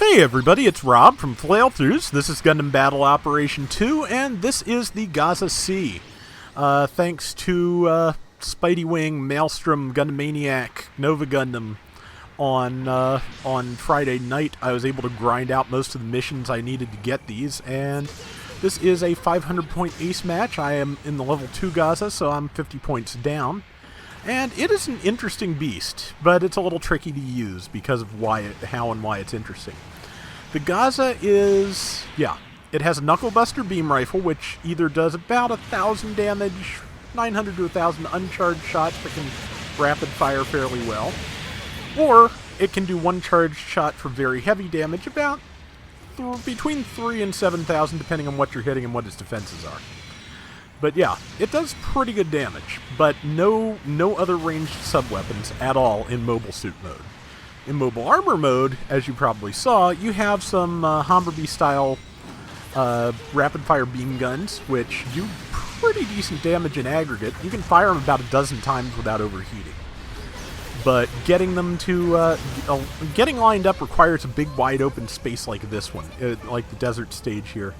Hey everybody, it's Rob from Flailthroughs. This is Gundam Battle Operation 2, and this is the Gaza-C. Thanks to Spidey Wing, Maelstrom, Gundam Maniac, Nova Gundam, on Friday night, I was able to grind out most of the missions I needed to get these, and this is a 500-point ace match. I am in the level 2 Gaza, so I'm 50 points down. And it is an interesting beast, but it's a little tricky to use because of how and why it's interesting. The Gaza is, it has a Knuckle Buster beam rifle, which either does about 1,000 damage, 900 to 1,000 uncharged shots that can rapid fire fairly well, or it can do one charged shot for very heavy damage, about between 3 and 7,000, depending on what you're hitting and what its defenses are. But yeah, it does pretty good damage, but no other ranged sub-weapons at all in mobile suit mode. In mobile armor mode, as you probably saw, you have some Humberby-style rapid-fire beam guns, which do pretty decent damage in aggregate. You can fire them about a dozen times without overheating. But getting them to getting lined up requires a big, wide-open space like this one, like the desert stage here.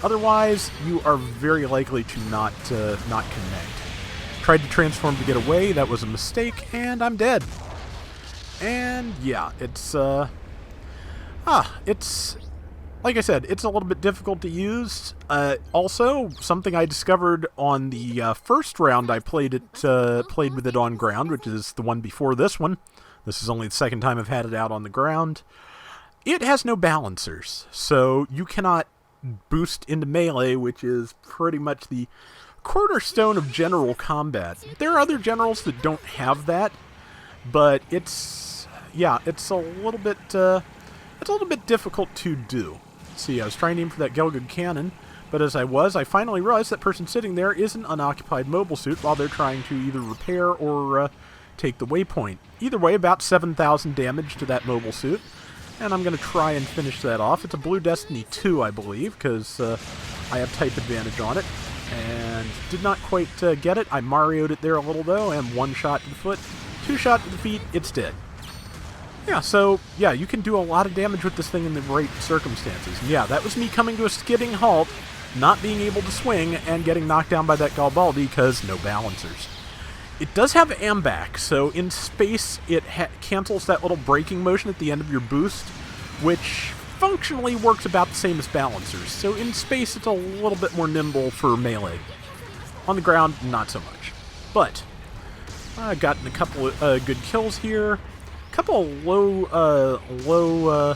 Otherwise, you are very likely to not connect. Tried to transform to get away, that was a mistake, and I'm dead. And yeah, it's like I said, it's a little bit difficult to use. Also, something I discovered on the first round I played with it on ground, which is the one before this one. This is only the second time I've had it out on the ground. It has no balancers, so you cannot boost into melee, which is pretty much the cornerstone of general combat. There are other generals that don't have that, but it's a little bit difficult to do. See, I was trying to aim for that Gelgood cannon, but as I finally realized that person sitting there is an unoccupied mobile suit while they're trying to either repair or take the waypoint. Either way, about 7,000 damage to that mobile suit. And I'm going to try and finish that off. It's a Blue Destiny 2, I believe, because I have type advantage on it. And did not quite get it. I Mario'd it there a little, though, and one shot to the foot, two shot to the feet, it's dead. Yeah, so, yeah, you can do a lot of damage with this thing in the right circumstances. And yeah, that was me coming to a skidding halt, not being able to swing, and getting knocked down by that Galbaldi because no balancers. It does have AMBAC, so in space it cancels that little braking motion at the end of your boost, which functionally works about the same as balancers. So in space it's a little bit more nimble for melee. On the ground, not so much. But I've gotten a couple of good kills here. A couple of low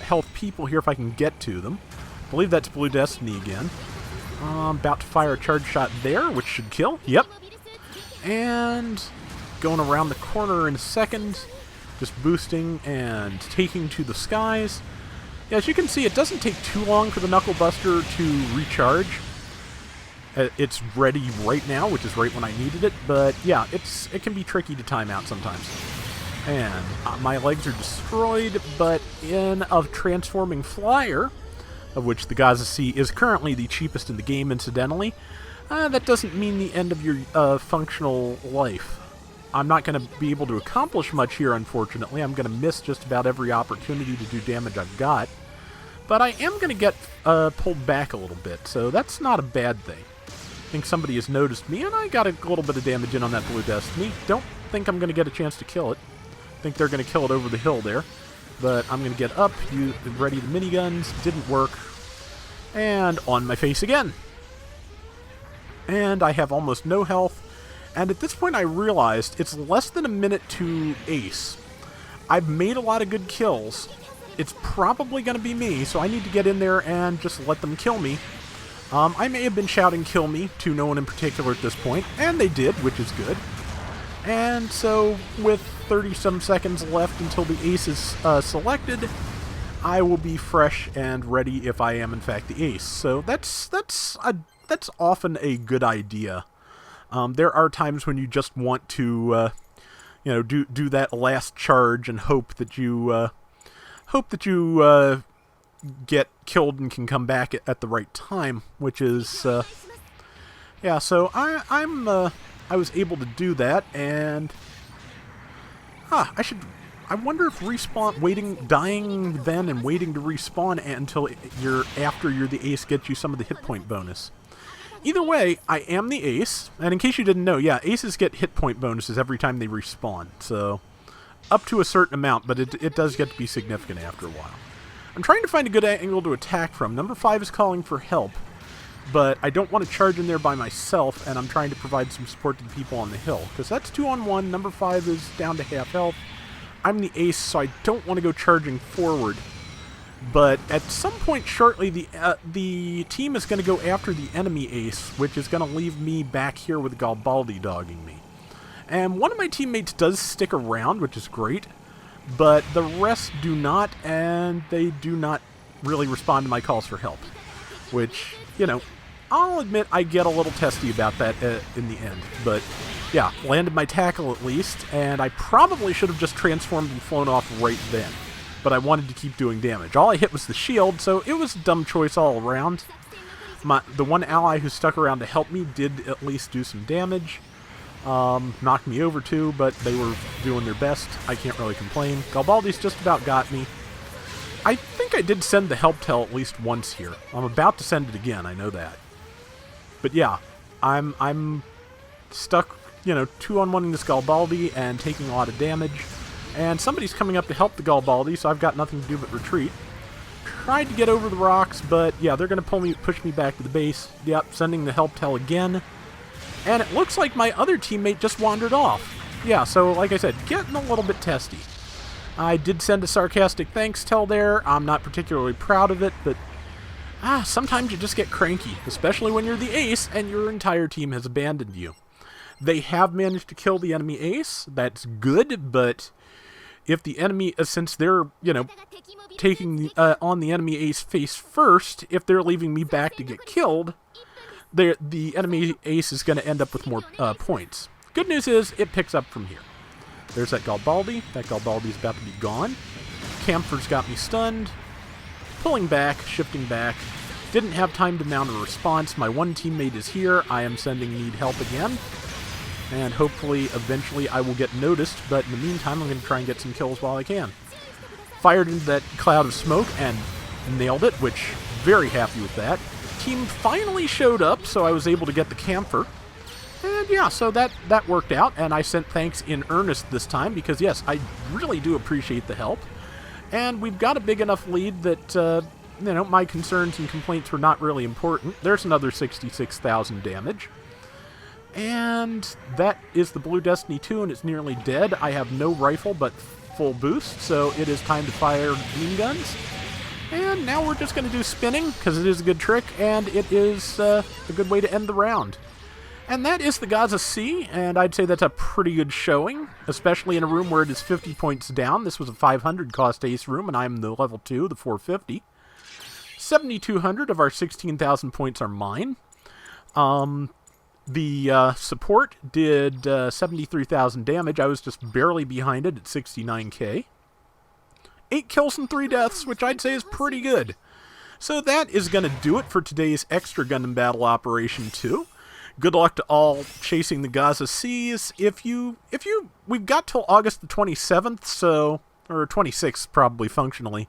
health people here if I can get to them. I believe that's Blue Destiny again. I'm about to fire a charge shot there, which should kill. Yep. And going around the corner in a second, just boosting and taking to the skies. Yeah, as you can see, it doesn't take too long for the Knuckle Buster to recharge. It's ready right now, which is right when I needed it, but yeah, it can be tricky to time out sometimes. And my legs are destroyed, but in a transforming flyer, of which the Gaza-C is currently the cheapest in the game, incidentally, that doesn't mean the end of your functional life. I'm not going to be able to accomplish much here, unfortunately. I'm going to miss just about every opportunity to do damage I've got. But I am going to get pulled back a little bit, so that's not a bad thing. I think somebody has noticed me, and I got a little bit of damage in on that Blue Destiny. Don't think I'm going to get a chance to kill it. I think they're going to kill it over the hill there. But I'm going to get up, ready the miniguns. Didn't work. And on my face again. And I have almost no health, and at this point I realized it's less than a minute to ace. I've made a lot of good kills. It's probably going to be me, so I need to get in there and just let them kill me. I may have been shouting "kill me" to no one in particular at this point, and they did, which is good. And so, with 30-some seconds left until the ace is selected, I will be fresh and ready if I am in fact the ace. So that's often a good idea. There are times when you just want to, do that last charge and hope that you get killed and can come back at the right time, which is, yeah. So I was able to do that, and I I wonder if dying then and waiting to respawn until after you're the ace gets you some of the hit point bonus. Either way, I am the ace, and in case you didn't know, yeah, aces get hit point bonuses every time they respawn, so up to a certain amount, but it does get to be significant after a while. I'm trying to find a good angle to attack from. Number 5 is calling for help, but I don't want to charge in there by myself, and I'm trying to provide some support to the people on the hill, because that's 2-on-1, number 5 is down to half health. I'm the ace, so I don't want to go charging forward. But at some point shortly, the team is going to go after the enemy ace, which is going to leave me back here with Garibaldi dogging me. And one of my teammates does stick around, which is great, but the rest do not, and they do not really respond to my calls for help. Which, you know, I'll admit I get a little testy about that in the end. But yeah, landed my tackle at least, and I probably should have just transformed and flown off right then. But I wanted to keep doing damage. All I hit was the shield, so it was a dumb choice all around. The one ally who stuck around to help me did at least do some damage. Knocked me over too, but they were doing their best. I can't really complain. Garibaldi's just about got me. I think I did send the help tell at least once here. I'm about to send it again, I know that. But yeah, I'm stuck, you know, 2-on-1ing this Garibaldi and taking a lot of damage. And somebody's coming up to help the Garibaldi, so I've got nothing to do but retreat. Tried to get over the rocks, but yeah, they're going to push me back to the base. Yep, sending the help tell again. And it looks like my other teammate just wandered off. Yeah, so like I said, getting a little bit testy. I did send a sarcastic thanks tell there. I'm not particularly proud of it, but sometimes you just get cranky, especially when you're the ace and your entire team has abandoned you. They have managed to kill the enemy ace. That's good, but if the enemy, since they're, you know, taking on the enemy ace face first, if they're leaving me back to get killed, the enemy ace is going to end up with more points. Good news is, it picks up from here. There's that Garibaldi. That Garibaldi's about to be gone. Camphor's got me stunned. Pulling back, shifting back. Didn't have time to mount a response. My one teammate is here. I am sending need help again. And hopefully, eventually, I will get noticed. But in the meantime, I'm going to try and get some kills while I can. Fired into that cloud of smoke and nailed it, which, very happy with that. Team finally showed up, so I was able to get the Camphor. And yeah, so that worked out, and I sent thanks in earnest this time, because yes, I really do appreciate the help. And we've got a big enough lead that, you know, my concerns and complaints were not really important. There's another 66,000 damage. And that is the Blue Destiny 2, and it's nearly dead. I have no rifle but full boost, so it is time to fire beam guns. And now we're just going to do spinning, because it is a good trick, and it is a good way to end the round. And that is the Gaza-C, and I'd say that's a pretty good showing, especially in a room where it is 50 points down. This was a 500 cost ace room, and I'm the level 2, the 450. 7,200 of our 16,000 points are mine. The support did 73,000 damage. I was just barely behind it at 69k. 8 kills and 3 deaths, which I'd say is pretty good. So that is going to do it for today's Extra Gundam Battle Operation 2. Good luck to all chasing the Gaza-Cs. We've got till August the 27th, so, or 26th probably functionally.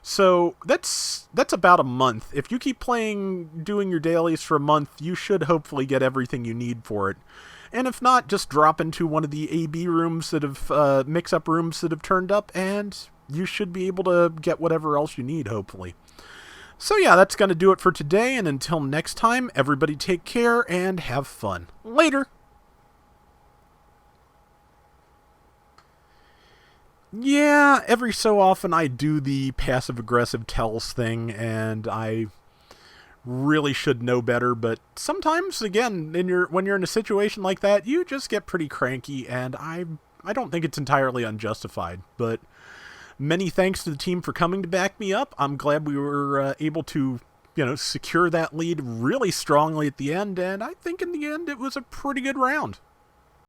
So that's about a month. If you keep playing, doing your dailies for a month, you should hopefully get everything you need for it. And if not, just drop into one of the AB rooms that have, mix-up rooms that have turned up, and you should be able to get whatever else you need, hopefully. So yeah, that's going to do it for today, and until next time, everybody take care and have fun. Later! Yeah, every so often I do the passive-aggressive tells thing, and I really should know better, but sometimes, again, when you're in a situation like that, you just get pretty cranky, and I don't think it's entirely unjustified, but many thanks to the team for coming to back me up. I'm glad we were able to, you know, secure that lead really strongly at the end, and I think in the end it was a pretty good round.